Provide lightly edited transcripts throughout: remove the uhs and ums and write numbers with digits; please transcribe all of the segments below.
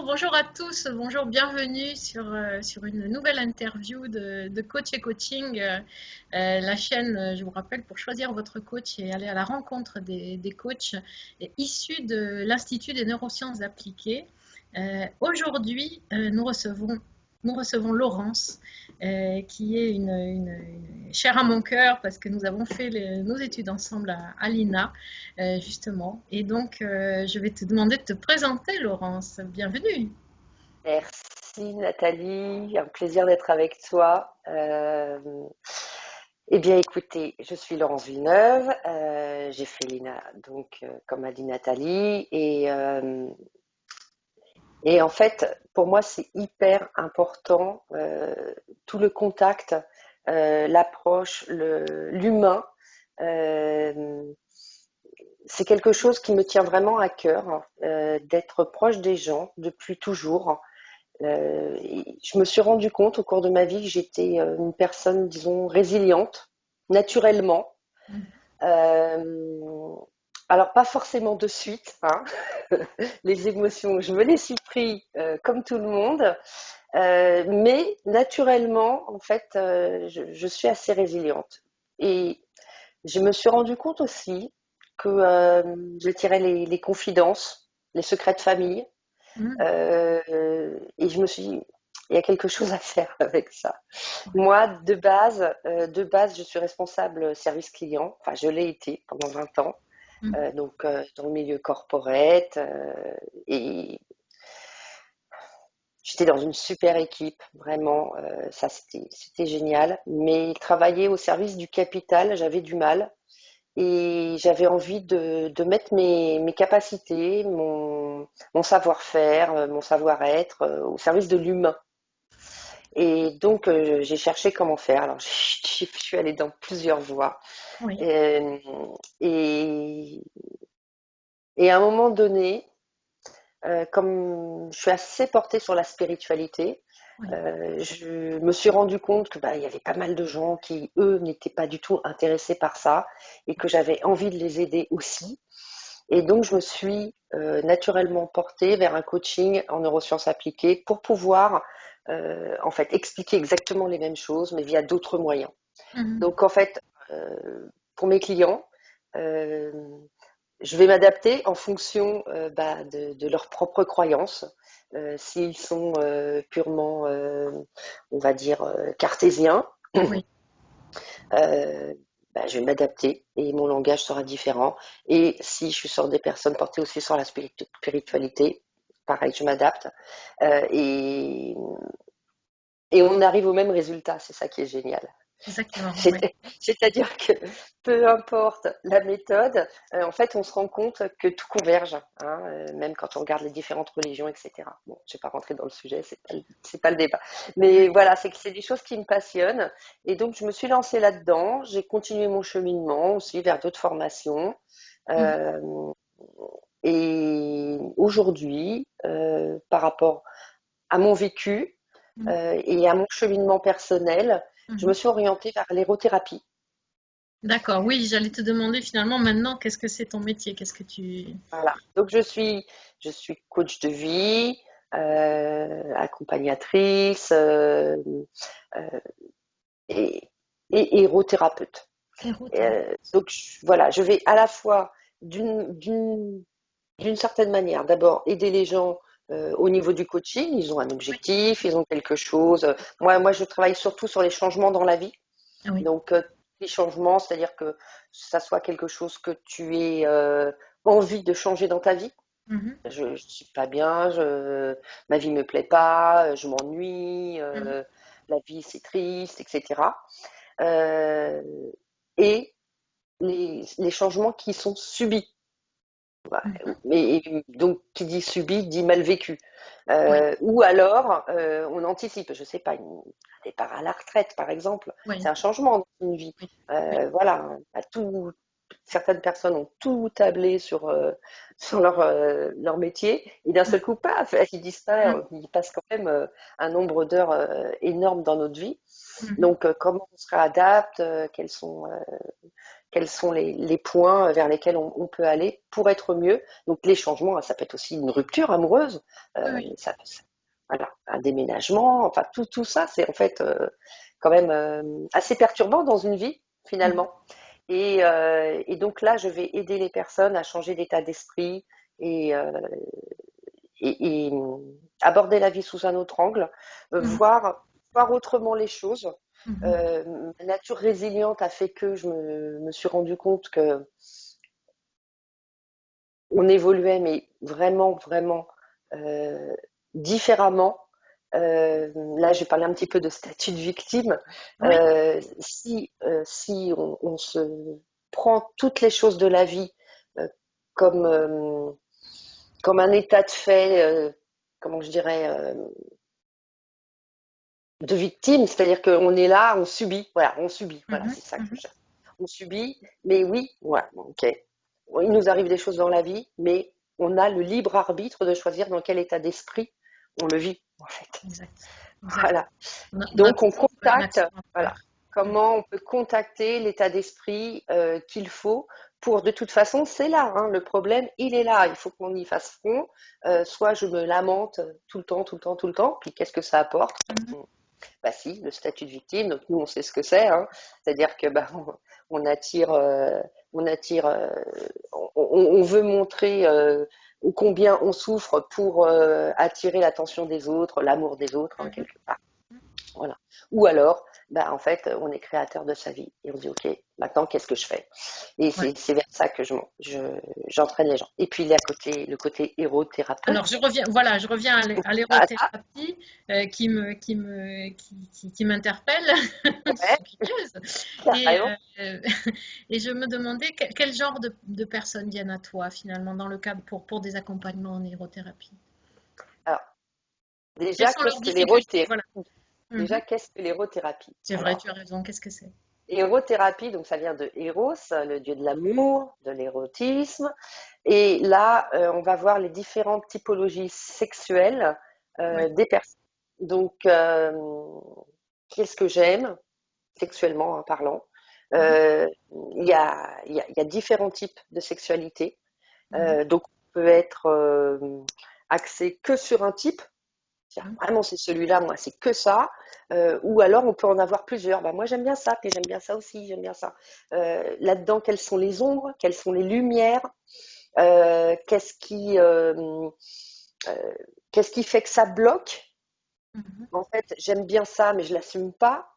Bonjour à tous, bonjour, bienvenue sur une nouvelle interview de Coach et Coaching, la chaîne, je vous rappelle, pour choisir votre coach et aller à la rencontre des coachs issus de l'Institut des neurosciences appliquées. Aujourd'hui, nous recevons Laurence, qui est une chère à mon cœur parce que nous avons fait nos études ensemble à l'INA, justement. Et donc, je vais te demander de te présenter, Laurence. Bienvenue. Merci Nathalie, un plaisir d'être avec toi. Eh bien écoutez, je suis Laurence Villeneuve, j'ai fait l'INA, donc comme a dit Nathalie, et en fait pour moi c'est hyper important tout le contact, l'approche, l'humain. euh, c'est quelque chose qui me tient vraiment à cœur, d'être proche des gens depuis toujours. Je me suis rendu compte au cours de ma vie que j'étais une personne, disons, résiliente, naturellement. Euh, alors, pas forcément de suite, hein. Les émotions, je me les suis pris comme tout le monde, mais naturellement, en fait, je suis assez résiliente. Et je me suis rendu compte aussi que je tirais les confidences, les secrets de famille. Mm. Et je me suis dit, il y a quelque chose à faire avec ça. Moi, de base, je suis responsable service client. Enfin, je l'ai été pendant 20 ans, Mm. donc dans le milieu corporate. Et j'étais dans une super équipe, vraiment. Ça, c'était génial. Mais travailler au service du capital, j'avais du mal. Et j'avais envie de mettre mes capacités, mon savoir-faire, mon savoir-être au service de l'humain. Et donc, j'ai cherché comment faire. Alors, je suis allée dans plusieurs voies. Oui. Euh, et, et à un moment donné, comme je suis assez portée sur la spiritualité, Oui. je me suis rendu compte que il y avait pas mal de gens qui, eux, n'étaient pas du tout intéressés par ça et que j'avais envie de les aider aussi. Et donc, je me suis naturellement portée vers un coaching en neurosciences appliquées pour pouvoir, en fait, expliquer exactement les mêmes choses, mais via d'autres moyens. Mhm. Donc, en fait, pour mes clients, euh, je vais m'adapter en fonction de leurs propres croyances. S'ils sont purement, on va dire, cartésiens, Oui. je vais m'adapter et mon langage sera différent. Et si je suis sur des personnes portées aussi sur la spiritualité, pareil, je m'adapte. Euh, et, et on arrive au même résultat, c'est ça qui est génial. Exactement. Oui. C'est- C'est-à-dire que peu importe la méthode, en fait, on se rend compte que tout converge, hein, même quand on regarde les différentes religions, etc. Bon, je ne vais pas rentrer dans le sujet, c'est pas le débat. Mais voilà, c'est que c'est des choses qui me passionnent. Et donc, je me suis lancée là-dedans. J'ai continué mon cheminement aussi vers d'autres formations. Mhm. Euh, et aujourd'hui, par rapport à mon vécu Mhm. et à mon cheminement personnel, je me Mhm. suis orientée vers l'érothérapie. D'accord. Oui, j'allais te demander finalement maintenant, qu'est-ce que c'est ton métier? Qu'est-ce que tu... Voilà. Donc je suis coach de vie, accompagnatrice euh, et, et érothérapeute. Héros-thérapeute. Donc voilà, je vais à la fois d'une certaine manière, d'abord aider les gens au niveau du coaching. Ils ont un Oui. objectif, ils ont quelque chose. Moi, je travaille surtout sur les changements dans la vie. Ah oui. Donc, les changements, c'est-à-dire que ça soit quelque chose que tu aies envie de changer dans ta vie. Mhm. Je ne suis pas bien, ma vie me plaît pas, je m'ennuie, Mhm. la vie c'est triste, etc. Euh, et les changements qui sont subis. Mhm. Et donc, qui dit subi dit mal vécu. Oui. Ou alors, on anticipe, je sais pas, un départ à la retraite, par exemple. Oui. C'est un changement dans une vie. Oui. Oui. Voilà, certaines personnes ont tout tablé sur leur métier, et d'un seul coup, paf, ils disent ça, Mhm. ils passent quand même un nombre d'heures énorme dans notre vie. Mhm. Donc, comment on se réadapte, quels sont les points vers lesquels on peut aller pour être mieux. Donc les changements, ça peut être aussi une rupture amoureuse, Oui, oui. voilà, un déménagement, enfin tout ça, c'est en fait quand même assez perturbant dans une vie Mhm. finalement. Et donc là, je vais aider les personnes à changer d'état d'esprit et, euh, et aborder la vie sous un autre angle, Mhm. voir autrement les choses. Mhm. Ma nature résiliente a fait que me suis rendu compte que on évoluait, mais vraiment, vraiment euh, différemment. Là, je vais parler un petit peu de statut de victime. Oui. Si on se prend toutes les choses de la vie euh, comme, comme un état de fait, comment je dirais, de victime, c'est-à-dire qu'on est là, on subit, voilà, Mhm. c'est ça que je Mhm. cherche. On subit, mais oui, voilà, ok. Il nous arrive des choses dans la vie, mais on a le libre arbitre de choisir dans quel état d'esprit on le vit, en fait. Exact. Exact. Voilà. On a Donc, on toujours une contacte, action à voilà, faire. Mhm. comment on peut contacter l'état d'esprit qu'il faut pour, de toute façon, c'est là, hein, le problème, il est là, il faut qu'on y fasse front. Soit je me lamente tout le temps, tout le temps, tout le temps, puis qu'est-ce que ça apporte? Mhm. Bah si, le statut de victime, donc nous on sait ce que c'est, hein. C'est-à-dire que bah, on attire, on attire, on veut montrer combien on souffre pour attirer l'attention des autres, l'amour des autres, hein, Mhm. quelque part. Voilà. Ou alors, bah, en fait, on est créateur de sa vie et on se dit, OK, maintenant, qu'est-ce que je fais? Et Ouais. c'est vers ça que j'entraîne les gens. Et puis, il y a le côté Alors, héros-thérapeute. voilà, je reviens à Ah, ah, l'érothérapie qui m'interpelle. Je ouais, suis curieuse. Et, carrément. et je me demandais quel genre de personnes viennent à toi finalement dans le cadre pour des accompagnements en érothérapie. Alors, Quelles déjà, sont leurs qu'est-ce que difficultés? Voilà. Déjà, Mhm. qu'est-ce que l'érothérapie? C'est vrai, tu Alors, as raison. Qu'est-ce que c'est? hérothérapie, donc ça vient de Eros, le dieu de l'amour, de l'érotisme. Et là, on va voir les différentes typologies sexuelles Oui. des personnes. Donc, qu'est-ce que j'aime, sexuellement hein, parlant? Mhm. Euh, il y a différents types de sexualité. Mhm. Donc, on peut être axé que sur un type. Mhm. Vraiment, c'est celui-là, moi, c'est que ça. Ou alors, on peut en avoir plusieurs. Bah, moi, j'aime bien ça, puis j'aime bien ça aussi, j'aime bien ça. Là-dedans, quelles sont les ombres, quelles sont les lumières, euh, qu'est-ce qui, euh, euh, qu'est-ce qui fait que ça bloque? Mhm. En fait, j'aime bien ça, mais je l'assume pas.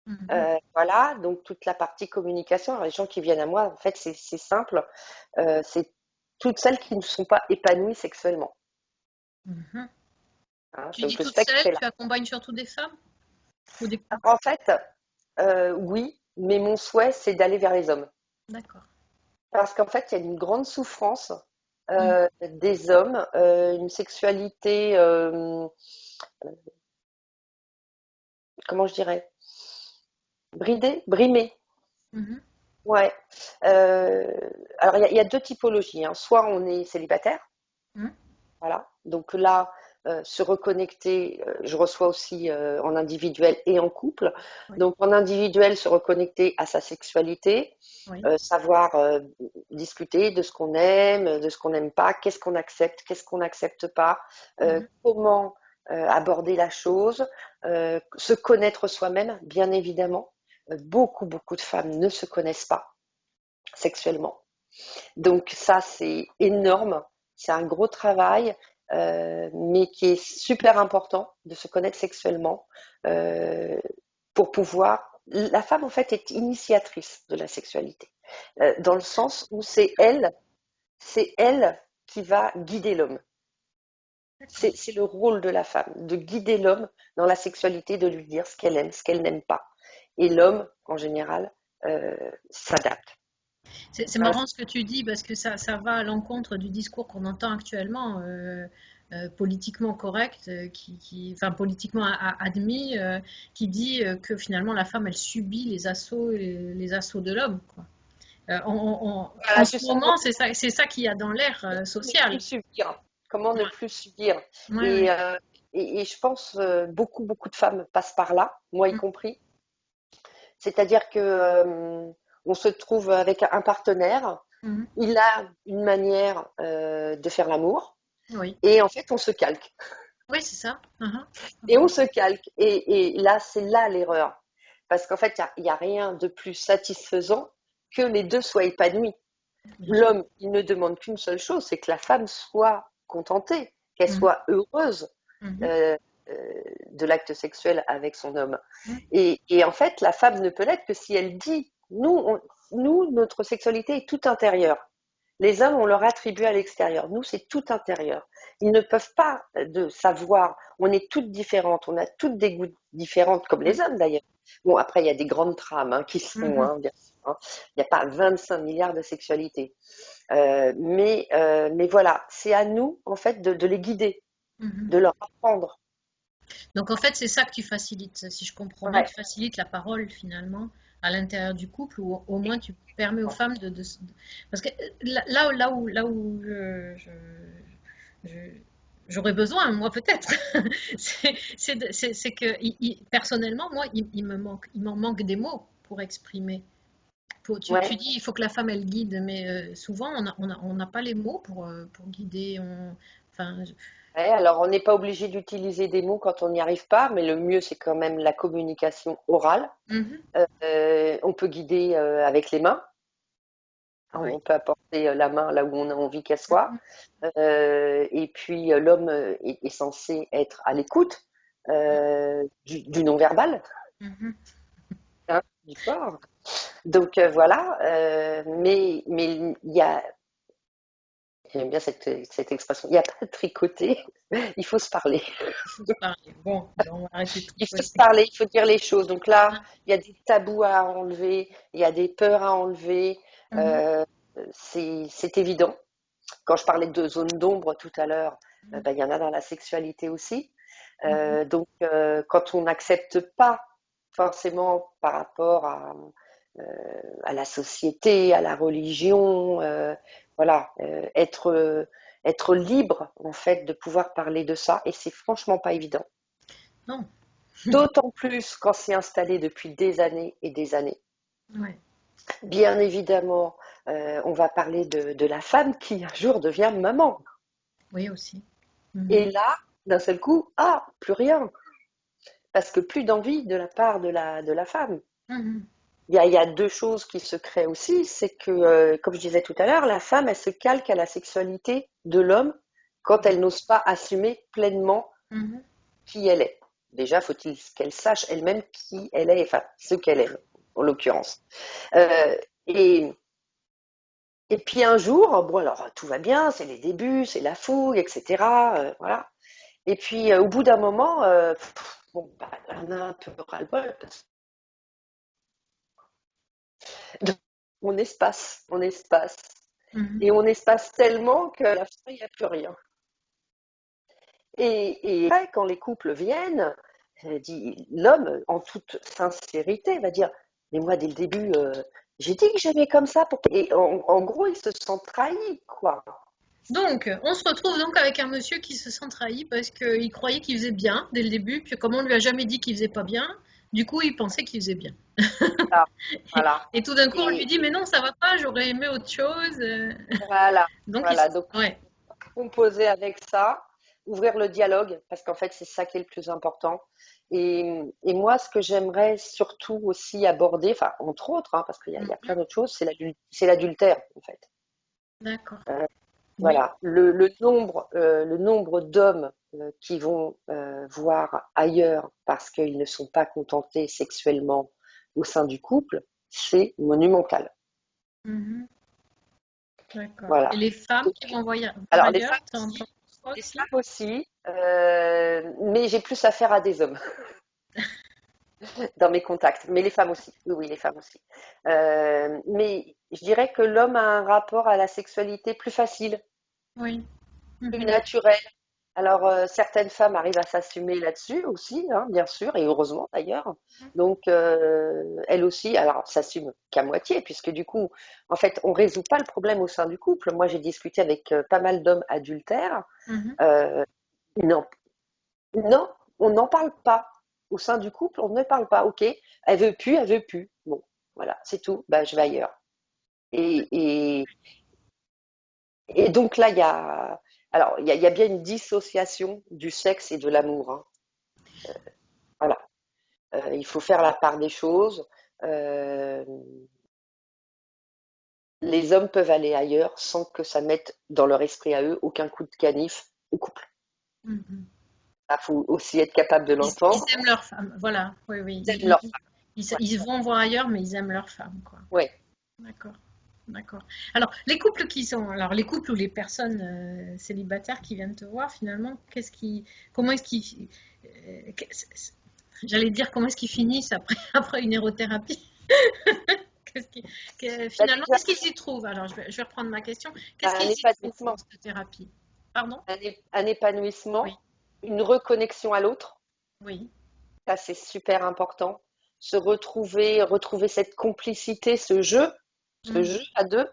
Mhm. Voilà, donc toute la partie communication. Alors, les gens qui viennent à moi, en fait, c'est simple. C'est toutes celles qui ne sont pas épanouies sexuellement. Mhm. Hein. Tu dis Donc, le toute spectre seule, est là. tu accompagnes surtout des femmes ou des couples? En fait, oui, mais mon souhait, c'est d'aller vers les hommes. D'accord. Parce qu'en fait, il y a une grande souffrance Mhm. des hommes, une sexualité, comment je dirais, bridée, brimée. Mhm. Ouais. Euh, alors, il y a deux typologies, hein. Soit on est célibataire, Mhm. voilà. Donc là, se reconnecter, je reçois aussi en individuel et en couple. Oui. Donc en individuel, se reconnecter à sa sexualité, Oui. savoir discuter de ce qu'on aime, de ce qu'on n'aime pas, qu'est-ce qu'on n'accepte pas, Mhm. comment aborder la chose, se connaître soi-même, bien évidemment. Beaucoup, beaucoup de femmes ne se connaissent pas sexuellement. Donc ça, c'est énorme. C'est un gros travail, mais qui est super important de se connaître sexuellement euh, pour pouvoir. La femme, en fait, est initiatrice de la sexualité, dans le sens où c'est elle qui va guider l'homme. D'accord. C'est le rôle de la femme, de guider l'homme dans la sexualité, de lui dire ce qu'elle aime, ce qu'elle n'aime pas. Et l'homme, en général, s'adapte. C'est Hein. marrant ce que tu dis parce que ça va à l'encontre du discours qu'on entend actuellement, politiquement correct, enfin politiquement admis, qui dit que finalement la femme elle subit les assauts de l'homme, quoi. En Voilà, ce justement, moment, c'est ça qu'il y a dans l'air ne plus social. subir. Comment ne Ouais, plus subir? ouais, ouais. Et, euh, et je pense beaucoup, beaucoup de femmes passent par là, moi y Mm, compris. C'est-à-dire que on se trouve avec un partenaire, Mhm. il a une manière de faire l'amour, Oui. et en fait, on se calque. Oui, c'est ça. Mhm. Et on se calque. Et là, c'est là l'erreur. Parce qu'en fait, il y a rien de plus satisfaisant que les deux soient épanouis. Bien sûr. L'homme, il ne demande qu'une seule chose, c'est que la femme soit contentée, qu'elle Mhm. soit heureuse Mhm. euh, euh, de l'acte sexuel avec son homme. Mhm. Et en fait, la femme ne peut l'être que si elle dit, nous, notre sexualité est tout intérieure. Les hommes, on leur attribue à l'extérieur. Nous, c'est tout intérieur. Ils ne peuvent pas de savoir. On est toutes différentes. On a toutes des goûts différentes, comme les hommes d'ailleurs. Bon, après, il y a des grandes trames qui se font, Mhm. bien sûr. Il n'y a pas 25 milliards de sexualités. Mais voilà, c'est à nous, en fait, de les guider, Mhm. de leur apprendre. Donc en fait, c'est ça que tu facilites, si je comprends bien, Ouais, tu facilites la parole finalement à l'intérieur du couple, ou au moins tu permets aux femmes parce que là où je- j'aurais besoin, moi peut-être, c'est que personnellement, moi, il m'en manque des mots pour exprimer. Tu ouais. dis, il faut que la femme elle guide, mais souvent on n'a pas les mots pour guider. Enfin, Ouais, alors, on n'est pas obligé d'utiliser des mots quand on n'y arrive pas, mais le mieux, c'est quand même la communication orale. mhm, On peut guider avec les mains. ouais. On peut apporter la main là où on a envie qu'elle soit. Mhm, Et puis, l'homme est censé être à l'écoute du non-verbal, mhm. hein, du corps. Donc, voilà. Mais il y a, j'aime bien cette expression, il n'y a pas de tricoter, il faut se parler. Il faut se parler. Bon, ben, on va arrêter de Il faut se tricoter. parler, il faut dire les choses. Donc là, Hein. il y a des tabous à enlever, il y a des peurs à enlever. Mhm, Euh, c'est évident. Quand je parlais de zone d'ombre tout à l'heure, ben, il y en a dans la sexualité aussi. mhm, Quand on n'accepte pas forcément par rapport euh, à la société, à la religion, voilà, être libre en fait de pouvoir parler de ça, et c'est franchement pas évident. non, D'autant plus quand c'est installé depuis des années et des années. ouais, Bien évidemment, on va parler de la femme qui un jour devient maman. oui aussi. Mhm, Et là, d'un seul coup, plus rien. Parce que plus d'envie de la part de la femme. mhm, Il y a deux choses qui se créent aussi, c'est que, comme je disais tout à l'heure, la femme, elle se calque à la sexualité de l'homme quand elle n'ose pas assumer pleinement mhm, qui elle est. Déjà, faut-il qu'elle sache elle-même qui elle est, enfin, ce qu'elle est, en l'occurrence. Euh, et, et puis un jour, bon alors tout va bien, c'est les débuts, c'est la fougue, etc. Voilà. Et puis au bout d'un moment, bon, bah, on a un peu ras-le-bol. Donc, on espace. mhm. Et on espace tellement qu'à la fin, il n'y a plus rien. Et après, quand les couples viennent, l'homme, en toute sincérité, va dire, mais moi, dès le début, j'ai dit que j'aimais comme ça. Et en gros, il se sent trahi, quoi. Donc, on se retrouve donc avec un monsieur qui se sent trahi parce qu'il croyait qu'il faisait bien dès le début, puis comme on lui a jamais dit qu'il faisait pas bien, du coup, il pensait qu'il faisait bien. Voilà. Voilà. Et tout d'un coup, on lui Et dit, mais non, ça va pas, j'aurais aimé autre chose. voilà. Donc, Voilà. Donc, ouais. composer avec ça, ouvrir le dialogue, parce qu'en fait, c'est ça qui est le plus important. Et moi, ce que j'aimerais surtout aussi aborder, enfin, entre autres, parce qu'il y a plein Mhm. d'autres choses, c'est l'adultère, en fait. D'accord. Euh, Oui. voilà, le nombre d'hommes qui vont voir ailleurs parce qu'ils ne sont pas contentés sexuellement au sein du couple, c'est monumental. Mhm. D'accord. Et Voilà. les femmes Donc, qui vont voir alors, les ailleurs, femmes t'en aussi, penses quoi les aussi? femmes aussi, mais j'ai plus affaire à des hommes dans mes contacts. Mais les femmes aussi, oui, oui, les femmes aussi. Mais je dirais que l'homme a un rapport à la sexualité plus facile, Oui. plus Mhm. naturel. Alors, certaines femmes arrivent à s'assumer là-dessus aussi, bien sûr, et heureusement d'ailleurs. Donc, elles aussi, alors, s'assument qu'à moitié, puisque du coup, en fait, on résout pas le problème au sein du couple. Moi, j'ai discuté avec pas mal d'hommes adultères. Mhm. Euh, non, non, on n'en parle pas. Au sein du couple, on ne parle pas. Ok, elle veut plus, elle veut plus. Bon, voilà, c'est tout, bah, je vais ailleurs. Et, et, et donc là, il y a bien une dissociation du sexe et de l'amour, hein. Voilà. Il faut faire la part des choses. Euh, les hommes peuvent aller ailleurs sans que ça mette dans leur esprit à eux aucun coup de canif au couple. Mhm. Il faut aussi être capable de Ils l'entendre. aiment leur femme, voilà, oui, oui. Ils aiment leur femme. Ouais. Ils vont voir ailleurs, mais ils aiment leur femme, quoi. Ouais. D'accord, d'accord. Alors, les couples qui sont, alors les couples ou les personnes célibataires qui viennent te voir, finalement, comment est-ce qu'ils, j'allais dire comment est-ce qu'ils finissent après, après une érothérapie? Qu'est-ce qui, Bah, finalement, déjà, qu'est-ce qu'ils y trouvent? Alors, je vais reprendre ma question. Qu'est-ce un qu'ils y trouvent épanouissement. dans cette thérapie? Pardon? Un épanouissement, Oui, une reconnexion à l'autre. oui. Ça, c'est super important. Se retrouver cette complicité, ce Mhm. jeu à deux.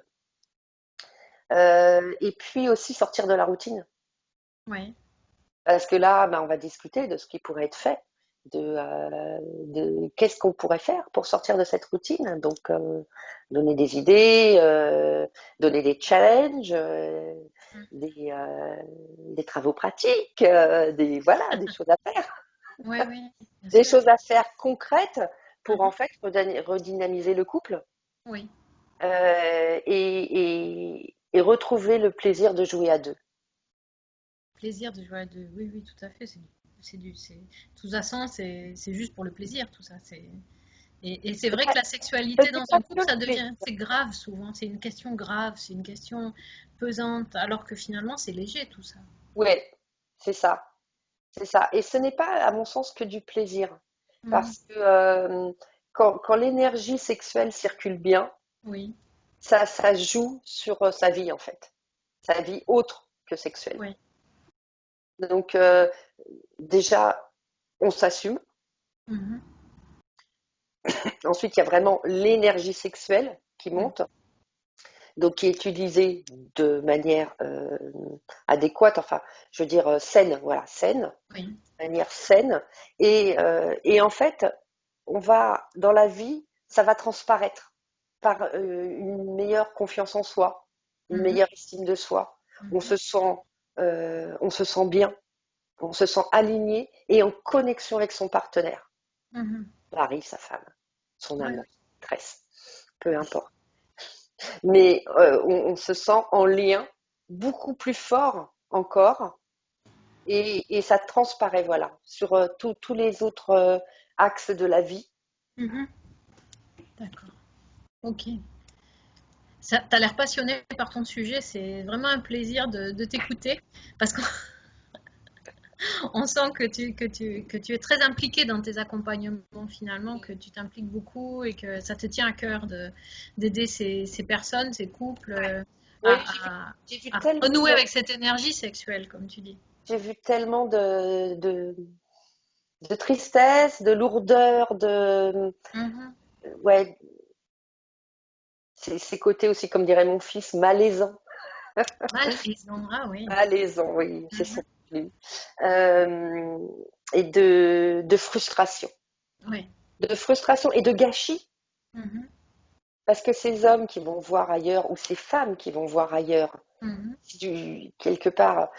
Et puis aussi sortir de la routine. Oui. Parce que là, ben, on va discuter de ce qui pourrait être fait, de qu'est-ce qu'on pourrait faire pour sortir de cette routine. Donc, donner des idées, donner des challenges, des travaux pratiques, voilà, des choses à faire. Oui, oui, bien Des sûr. choses à faire concrètes pour en Mhm. fait redynamiser le couple Oui. et retrouver le plaisir de jouer à deux. Plaisir de jouer à deux. Oui, oui, tout à fait. Tout ça sens, c'est juste pour le plaisir, tout ça. Et c'est C'est vrai pas, que la sexualité dans pas un que couple, le ça plaisir. devient, c'est grave souvent. C'est une question grave, c'est une question pesante, alors que finalement, c'est léger tout ça. Oui, c'est ça. C'est ça. Et ce n'est pas, à mon sens, que du plaisir. Mhm. Parce que quand l'énergie sexuelle circule bien, Oui, ça joue sur sa vie, en fait. Sa vie autre que sexuelle. oui. Donc, déjà, on s'assume. Mhm. Ensuite, il y a vraiment l'énergie sexuelle qui Oui, monte, donc qui est utilisée de manière adéquate, enfin, je veux dire saine, voilà, saine, oui. de manière saine. Et en fait, on va, dans la vie, ça va transparaître par une meilleure confiance en soi, une Mhm. meilleure estime de soi. Mhm. On se sent bien, on se sent aligné et en connexion avec son partenaire, Mhm. mari, sa femme, son Oui, amant, oui. maîtresse, peu importe. Mais on se sent en lien beaucoup plus fort encore et ça transparaît, voilà, sur tous les autres axes de la vie. Mhm. D'accord. Ok. Ça, t'as l'air passionné par ton sujet. C'est vraiment un plaisir de t'écouter parce qu'on on sent que tu es très impliqué dans tes accompagnements finalement, que tu t'impliques beaucoup et que ça te tient à cœur d'aider ces personnes, ces couples Oui, j'ai vu à tellement renouer avec cette énergie sexuelle, comme tu dis. j'ai vu tellement de tristesse, de lourdeur, Mhm. ouais, ces côtés aussi, comme dirait mon fils, malaisant. Ah oui. Malaisant, oui, c'est son Mhm. plus. Euh, et de frustration. Oui. De frustration et de gâchis. Mhm. Parce que ces hommes qui vont voir ailleurs, ou ces femmes qui vont voir ailleurs, Mhm. quelque part,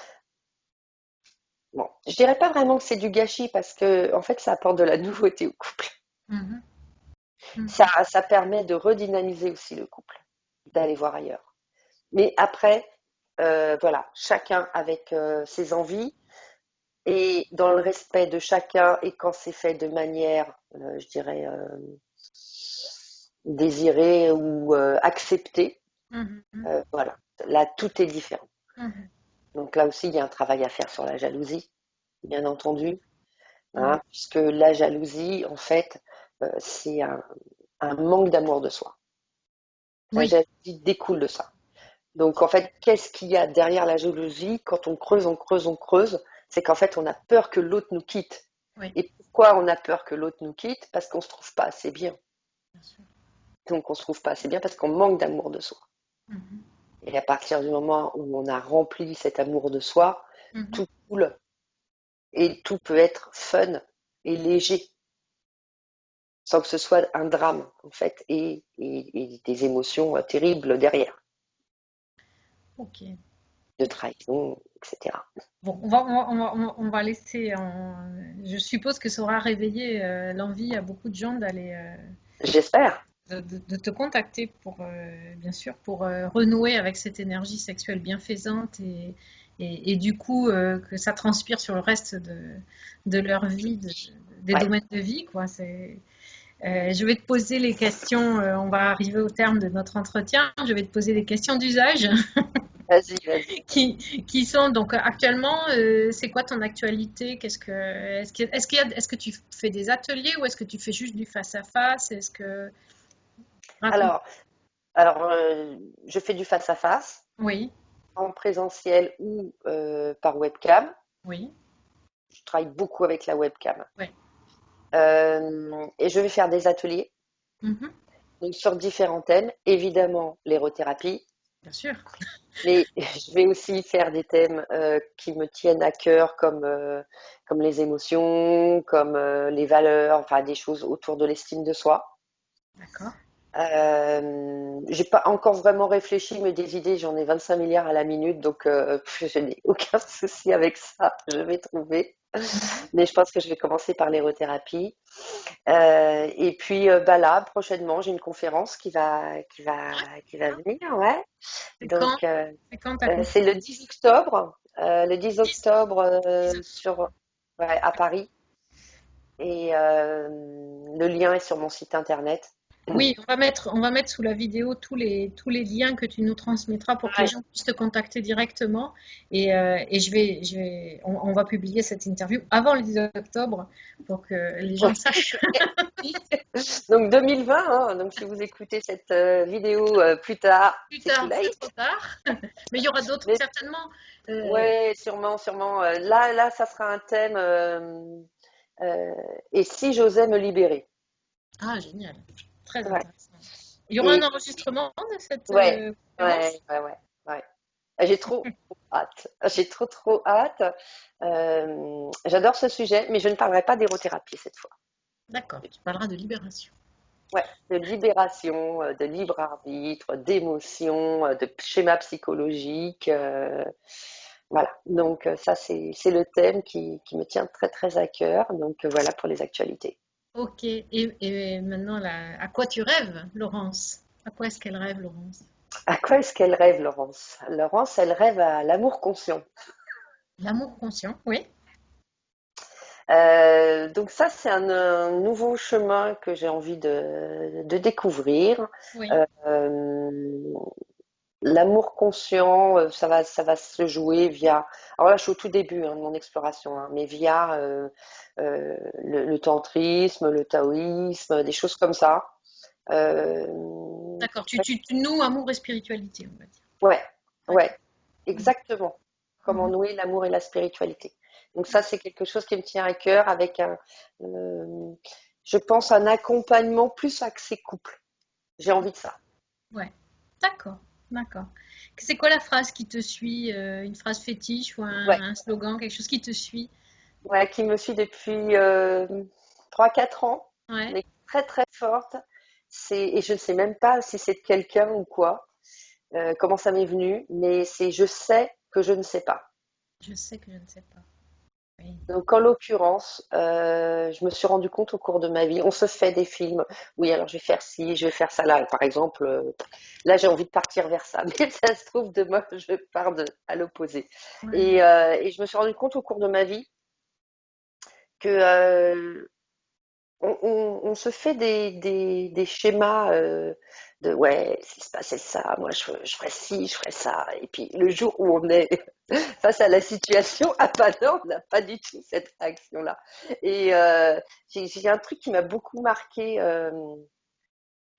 bon, je dirais pas vraiment que c'est du gâchis parce que, en fait, ça apporte de la nouveauté au couple. Mhm. Mhm. Ça permet de redynamiser aussi le couple, d'aller voir ailleurs. Mais après, voilà, chacun avec ses envies et dans le respect de chacun et quand c'est fait de manière, je dirais, désirée ou acceptée, Mhm. voilà, là, tout est différent. Mhm. Donc là aussi, il y a un travail à faire sur la jalousie, bien entendu, Mhm. hein, puisque la jalousie, en fait, c'est un manque d'amour de soi. La Oui. jalousie découle de ça. Donc en fait, qu'est-ce qu'il y a derrière la jalousie? Quand on creuse, on creuse, on creuse, c'est qu'en fait, on a peur que l'autre nous quitte. Oui. Et pourquoi on a peur que l'autre nous quitte? Parce qu'on se trouve pas assez bien. Bien sûr. Donc on se trouve pas assez bien parce qu'on manque d'amour de soi. Mhm. Et à partir du moment où on a rempli cet amour de soi, Mhm. tout coule et tout peut être fun et léger. sans que ce soit un drame, en fait, et des émotions terribles derrière, Ok. de trahison, etc. Bon, on va laisser. Je suppose que ça aura réveillé l'envie à beaucoup de gens d'aller J'espère. de te contacter pour, bien sûr, pour renouer avec cette énergie sexuelle bienfaisante et du coup que ça transpire sur le reste de leur vie, des Ouais. domaines de vie, quoi. Je vais te poser les questions. On va arriver au terme de notre entretien. Je vais te poser des questions d'usage Vas-y, vas-y. qui sont donc actuellement. C'est quoi ton actualité? Est-ce que tu fais des ateliers ou est-ce que tu fais juste du face à face? Est-ce que raconte. Alors, alors, je fais du face-à-face, Oui, en présentiel ou par webcam. oui, Je travaille beaucoup avec la webcam. oui. Et je vais faire des ateliers Mhm, donc sur différents thèmes. Évidemment, l'érothérapie, bien sûr. mais je vais aussi faire des thèmes qui me tiennent à cœur, comme les émotions, comme les valeurs, enfin des choses autour de l'estime de soi. D'accord. J'ai pas encore vraiment réfléchi, mais des idées, j'en ai 25 milliards à la minute, donc je n'ai aucun souci avec ça, je vais trouver. Mhm. Mais je pense que je vais commencer par l'érothérapie. Et puis bah là, prochainement, j'ai une conférence qui va venir, ouais. C'est quand? Donc C'est quand ta c'est le conférence? 10 octobre, le 10 10, octobre 10 sur ouais, à Paris. Et le lien est sur mon site internet. Oui, on va mettre sous la vidéo tous les liens que tu nous transmettras pour que les Ouais. gens puissent te contacter directement. Et on va publier cette interview avant le 10 octobre pour que les gens sachent. Donc 2020, hein, donc si vous écoutez cette vidéo plus tard, Plus c'est too tard, c'est late. trop tard. Mais il y aura d'autres, Mais certainement. euh, ouais, sûrement, sûrement. Là, ça sera un thème. Euh, et si j'osais me libérer? Ah, génial. Très Ouais. intéressant. Il y aura un Et enregistrement de cette ouais, conférence? ouais. J'ai trop hâte. J'ai trop hâte. J'adore ce sujet, mais je ne parlerai pas d'érothérapie cette fois. D'accord, tu parleras de libération. Ouais, de libération, de libre arbitre, d'émotion, de schéma psychologique. Voilà. Donc ça, c'est le thème qui me tient très à cœur. Donc voilà pour les actualités. Ok, et maintenant, à quoi tu rêves, Laurence? À quoi est-ce qu'elle rêve, Laurence? À quoi est-ce qu'elle rêve, Laurence? Laurence, elle rêve à l'amour conscient. L'amour conscient, oui. Donc ça, c'est un nouveau chemin que j'ai envie de découvrir. Oui, L'amour conscient, ça va se jouer via. Alors là, je suis au tout début hein, de mon exploration, hein, mais via le tantrisme, le taoïsme, des choses comme ça. Euh, d'accord. Tu noues amour et spiritualité, on va dire. ouais, D'accord. ouais, exactement. Comment Mhm. nouer l'amour et la spiritualité. Donc ça, c'est quelque chose qui me tient à cœur avec euh, je pense, un accompagnement plus axé couple. J'ai envie de ça. Ouais, d'accord, d'accord. C'est quoi la phrase qui te suit, une phrase fétiche ou Ouais, un slogan, quelque chose qui te suit? ouais, qui me suit depuis 3-4 ans, Ouais, mais très forte. Et je ne sais même pas si c'est de quelqu'un ou quoi, comment ça m'est venu, mais c'est je sais que je ne sais pas. je sais que je ne sais pas. Oui. Donc en l'occurrence, je me suis rendu compte au cours de ma vie, on se fait des films, oui alors je vais faire ci, je vais faire ça là, par exemple, là j'ai envie de partir vers ça, mais ça se trouve demain je pars à l'opposé. Ouais. Et je me suis rendu compte au cours de ma vie que on se fait des schémas de ouais, s'il se passait ça, moi je ferais ci, je ferais ça. Et puis le jour où on est face à la situation, ah bah non, on n'a pas du tout cette réaction-là. Et j'ai un truc qui m'a beaucoup marqué,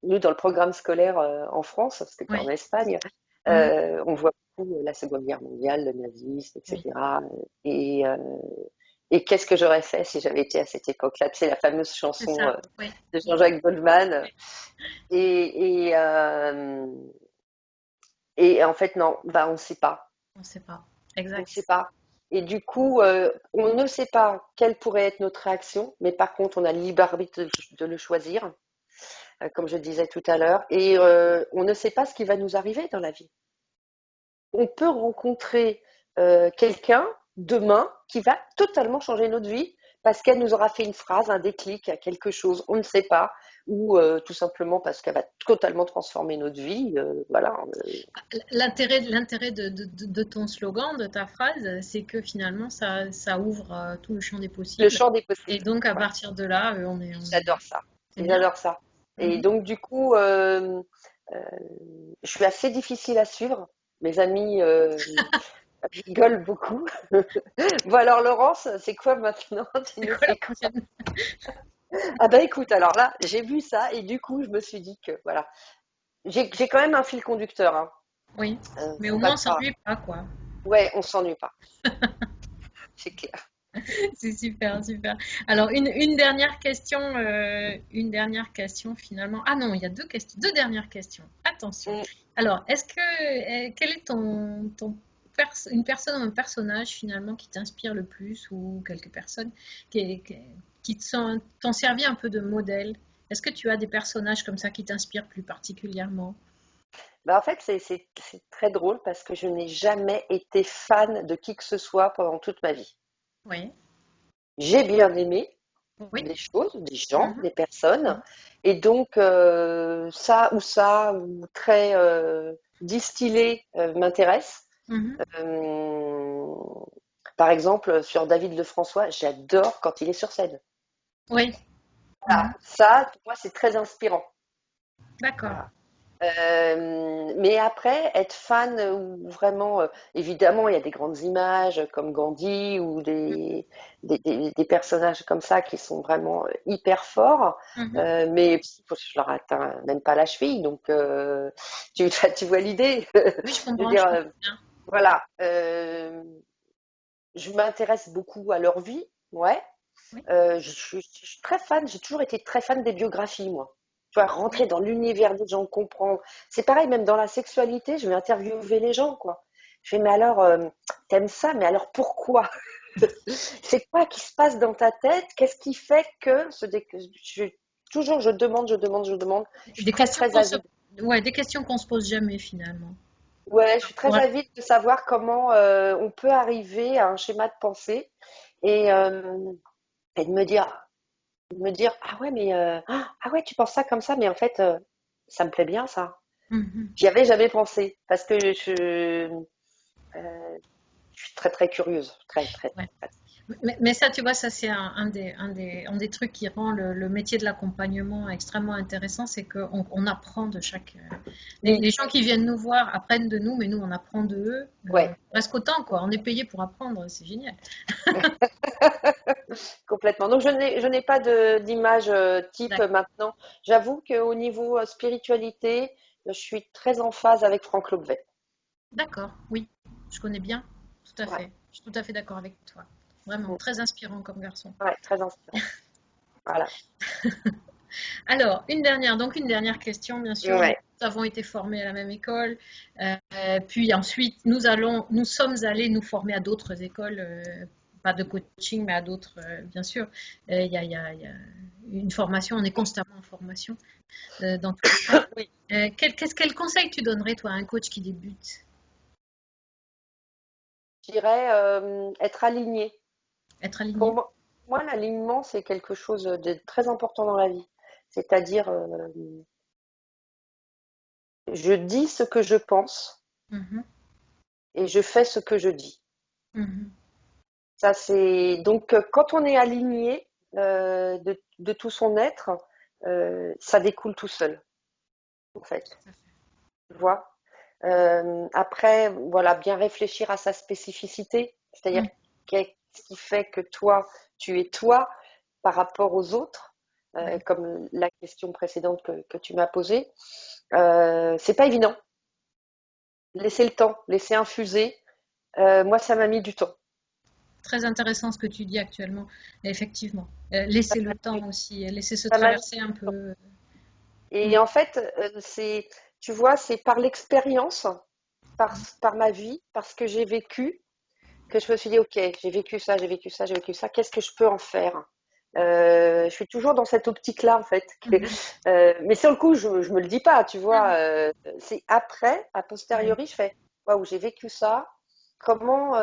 nous dans le programme scolaire en France, parce que tu es en Oui. Espagne, Mhm. on voit beaucoup la Seconde Guerre mondiale, le nazisme, Oui. etc. Et, euh, et qu'est-ce que j'aurais fait si j'avais été à cette époque-là? C'est la fameuse C'est chanson ça. Oui. de Jean-Jacques Goldman. Oui. Et, et, euh, et en fait, non, bah, on ne sait pas. On ne sait pas. On ne Exact. sait pas. Et du coup, on ne sait pas quelle pourrait être notre réaction, mais par contre, on a le libre arbitre de le choisir, comme je disais tout à l'heure, et on ne sait pas ce qui va nous arriver dans la vie. On peut rencontrer quelqu'un demain qui va totalement changer notre vie parce qu'elle nous aura fait une phrase, un déclic, quelque chose, on ne sait pas, ou tout simplement parce qu'elle va totalement transformer notre vie. Voilà. L'intérêt de ton slogan, de ta phrase, c'est que finalement, ça ouvre tout le champ des Le possibles. champ des Et possibles. donc, à Ouais. partir de là, J'adore ça. c'est bien. J'adore ça. Et Mhm. donc, du coup, euh, je suis assez difficile à suivre. Mes amis rigolent beaucoup. Bon, alors, Laurence, c'est quoi maintenant? Tu C'est nous quoi la fais quoi? prochaine? Ah bah écoute, alors là, j'ai vu ça et du coup, je me suis dit que voilà. J'ai quand même un fil conducteur, hein. Oui, mais au Faut moins, pas on croire. s'ennuie pas, quoi. Ouais, on s'ennuie pas, c'est clair. C'est super, super. Alors, une dernière question finalement. Ah non, il y a deux questions, deux dernières questions. Attention. Mm. Alors, quel est une personne ou un personnage finalement qui t'inspire le plus ou quelques personnes qui t'ont servi un peu de modèle? Est-ce que tu as des personnages comme ça qui t'inspirent plus particulièrement? Bah, en fait, c'est très drôle parce que je n'ai jamais été fan de qui que ce soit pendant toute ma vie. Oui, J'ai bien aimé oui. des choses, des gens, Mhm, des personnes, mhm, et donc ça ou très distillé m'intéresse. mhm. Euh, Par exemple, sur David Lefrançois, j'adore quand il est sur scène. Oui. Voilà, Mhm. ça, pour moi, c'est très inspirant. D'accord. Voilà. Mais après, être fan ou vraiment, évidemment, il y a des grandes images comme Gandhi ou des personnages comme ça qui sont vraiment hyper forts, Mhm. mais je leur atteins même pas la cheville, donc tu vois l'idée. Oui, Je veux je dire, comprends bien. voilà, je m'intéresse beaucoup à leur vie, ouais. Oui, Je suis très fan, j'ai toujours été très fan des biographies, moi. Tu vois, oui. rentrer dans l'univers des gens, comprendre. C'est pareil, même dans la sexualité, je vais interviewer les gens, quoi. Je fais, mais alors, t'aimes ça, mais alors pourquoi? C'est quoi qui se passe dans ta tête? Qu'est-ce qui fait que toujours je demande, je demande, je demande. Je suis Des très, questions très avide. ouais, des questions qu'on se pose jamais finalement. Ouais, je suis très Ouais. avide de savoir comment on peut arriver à un schéma de pensée et, euh, et de me dire, ah ouais, mais ah ouais, tu penses ça comme ça, mais en fait, ça me plaît bien, ça. Mhm. J'y avais jamais pensé parce que je suis très très curieuse, très très Ouais. très. Mais ça, tu vois, ça c'est un des trucs qui rend le métier de l'accompagnement extrêmement intéressant, c'est qu'on apprend de chaque. Les Oui, gens qui viennent nous voir apprennent de nous, mais nous on apprend de eux ouais, presque autant, quoi. On est payé pour apprendre, c'est génial. complètement. Donc je n'ai pas d'image type D'accord. maintenant. J'avoue qu'au niveau spiritualité, je suis très en phase avec Franck Lobvet. D'accord, oui, je connais bien, tout à Ouais, fait. Je suis tout à fait d'accord avec toi. Vraiment mm, très inspirant comme garçon. ouais, très inspirant. Voilà. Alors, une dernière question, bien sûr. Nous Ouais. avons été formés à la même école, puis ensuite nous sommes allés nous former à d'autres écoles, pas de coaching, mais à d'autres, bien sûr. Il y a une formation, on est constamment en formation dans tous les cas. Oui, Quel conseil tu donnerais, toi, à un coach qui débute? je dirais être aligné. Être Pour aligné? moi, l'alignement, c'est quelque chose de très important dans la vie. C'est-à-dire, je dis ce que je pense Mhm, et je fais ce que je dis. mhm. Ça, c'est donc quand on est aligné de tout son être, ça découle tout seul, en fait. Tout à fait. Tu vois? Après, voilà, bien réfléchir à sa spécificité, c'est-à-dire Mm, qu'est-ce qui fait que toi, tu es toi par rapport aux autres, oui. comme la question précédente que tu m'as posée. C'est pas évident. Laisser le temps, laisser infuser. Moi, ça m'a mis du temps. Très intéressant ce que tu dis actuellement, effectivement. Laisser le temps aussi, laisser se Ça m'a mis traverser un du temps. peu. Et Mm, en fait, tu vois, c'est par l'expérience, par ma vie, par ce que j'ai vécu, que je me suis dit, ok, j'ai vécu ça, j'ai vécu ça, j'ai vécu ça, qu'est-ce que je peux en faire? Je suis toujours dans cette optique-là, en fait. Mhm. Mais sur le coup, je me le dis pas, tu vois. Mhm. C'est après, a Ouais. posteriori, je fais, waouh, j'ai vécu ça. Comment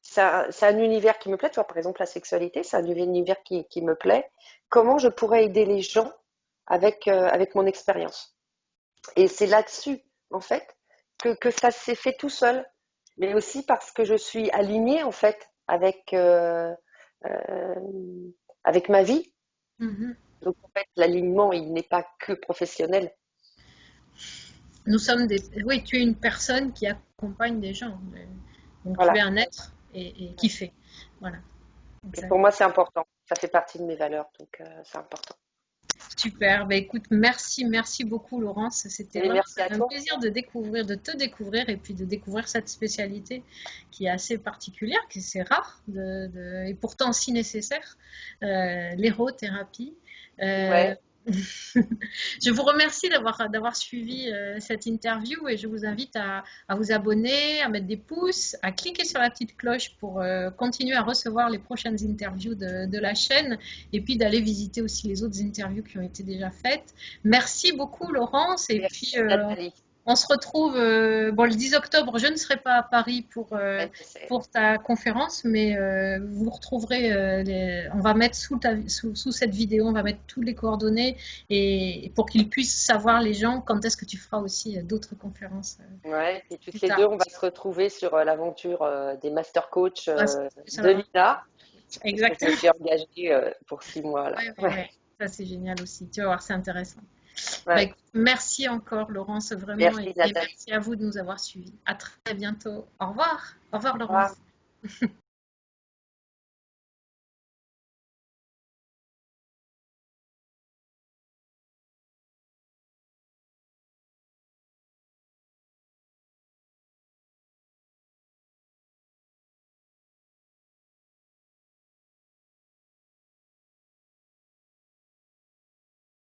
c'est un univers qui me plaît, tu vois, par exemple, la sexualité, c'est un univers qui me plaît. Comment je pourrais aider les gens avec mon expérience? Et c'est là-dessus, en fait, que ça s'est fait tout seul. Mais aussi parce que je suis alignée, en fait, euh, avec ma vie. Mhm. Donc, en fait, l'alignement, il n'est pas que professionnel. Nous sommes des... Oui, tu es une personne qui accompagne des gens. Donc tu es Voilà. un être et qui fait. Voilà, Et exact. pour moi, c'est important. Ça fait partie de mes valeurs, donc c'est important. Super. Bah, écoute, merci beaucoup Laurence. C'était Et vraiment merci à un toi. plaisir de découvrir, de te découvrir et puis de découvrir cette spécialité qui est assez particulière, qui c'est rare et pourtant si nécessaire, l'érothérapie. Euh, Ouais, Je vous remercie d'avoir suivi cette interview et je vous invite à vous abonner, à mettre des pouces, à cliquer sur la petite cloche pour continuer à recevoir les prochaines interviews de la chaîne et puis d'aller visiter aussi les autres interviews qui ont été déjà faites. Merci beaucoup Laurence et puis merci Nathalie. on se retrouve bon, le 10 octobre, je ne serai pas à Paris Ouais, je sais. pour ta conférence, mais vous retrouverez, on va mettre sous cette vidéo, on va mettre toutes les coordonnées et pour qu'ils puissent savoir les gens quand est-ce que tu feras aussi d'autres conférences Ouais, et plus toutes les deux, tard. on va se retrouver sur l'aventure des Master Coach Ouais, c'est plus à de l'avant. Lina, parce que je me Exactement. suis engagée pour 6 mois là. Ouais, ouais, Ouais, ouais. Ça, c'est génial aussi. Tu vas voir, c'est intéressant. Bah, ouais. écoute, merci encore, Laurence, vraiment, Merci et Nathalie. merci à vous de nous avoir suivis. À très bientôt. Au revoir. Au revoir, Au revoir. Laurence.